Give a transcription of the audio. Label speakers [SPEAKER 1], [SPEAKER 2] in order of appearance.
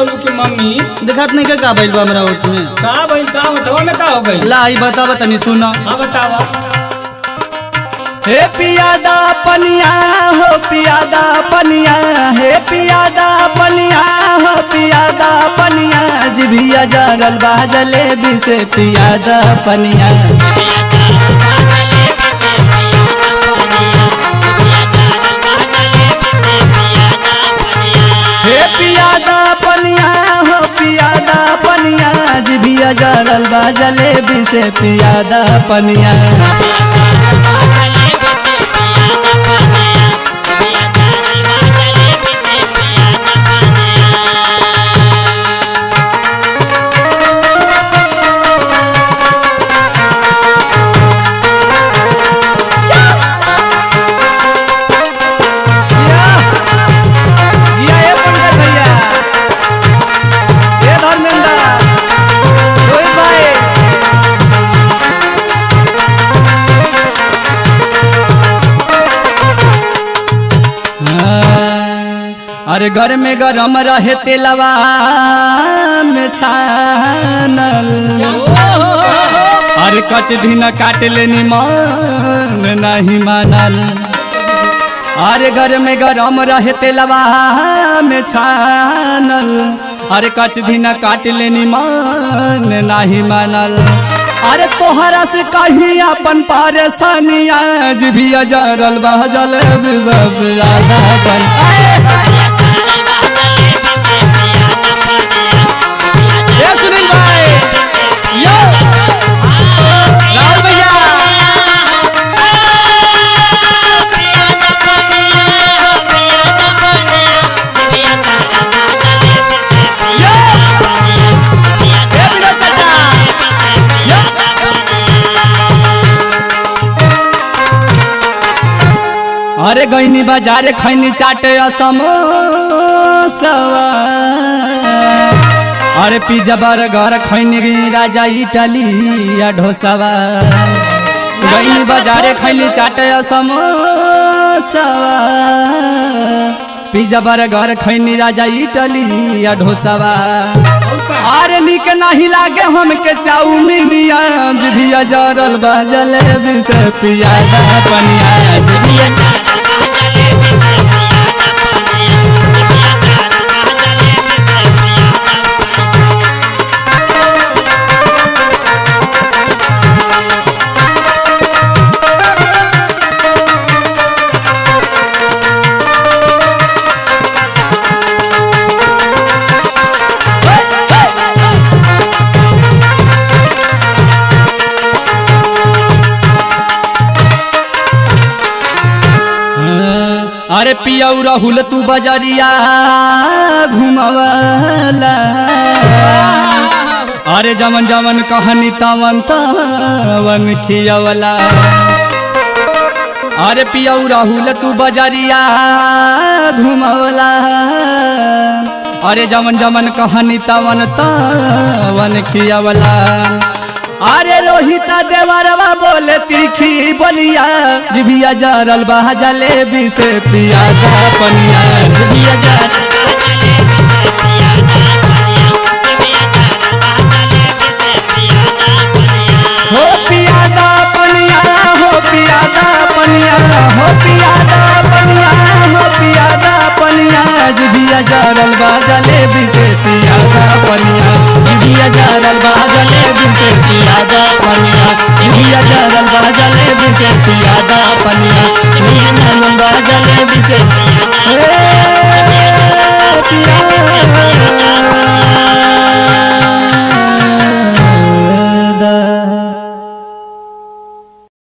[SPEAKER 1] गोलू की मम्मी
[SPEAKER 2] देखत नहीं का भइल बा हमरा ओठ में
[SPEAKER 1] का भइल का होठवा में का हो गई
[SPEAKER 2] ला ई बतावा तनी सुना।
[SPEAKER 1] हां बतावा।
[SPEAKER 2] हे पियादा पनिया हो पियादा पनिया, हे पियादा पनिया हो पियादा पनिया, जिभिया जरल बा जलेबी से पियादा पनिया। हे पियादा पनिया हो पियादा पनिया, जिभिया जरल बा जलेबी से पियादा पनिया। अरे घर में गरम रहे तेलवा में छानल, अरे कच भी न काट लेनी मन नहीं मानल। अरे घर में गरम रहे तेलवा में छानल, अरे कच भी न काट लेनी मन नहीं मानल। अरे तोहरा से कहीं अपन परेशानी आज भी अजरल बहजल सब ज्यादा बन। सुनील भाई यो राहुल भैया अरे गईनी बाजार खैनी चाटे समोसा, अरे पिज्जा बर्गर खैनी राजा इटली या ढोसावा। गईनी बाजारे खैनी चाटे समोसा, पिज्जा बर्गर खैनी राजा इटली या ढोसावा। अरे निक नहीं लागे हमके चाउमीनिया, जिभिया जरल बा जलेबी से पियादा पनिया। अरे पियाऊ राहुल तू बजरिया घुमवला, अरे जमन जमन कहनी तवन तवन खियवला। अरे पियाऊ राहुल तू बजरिया घुमवला, अरे जमन जमन कहनी तवन तवन खियवला। अरे रोहिता देवरवा बोले तीखी बोलिया, जिभिया जरल बा जलेबी से पियादा पनिया। जिभिया जरल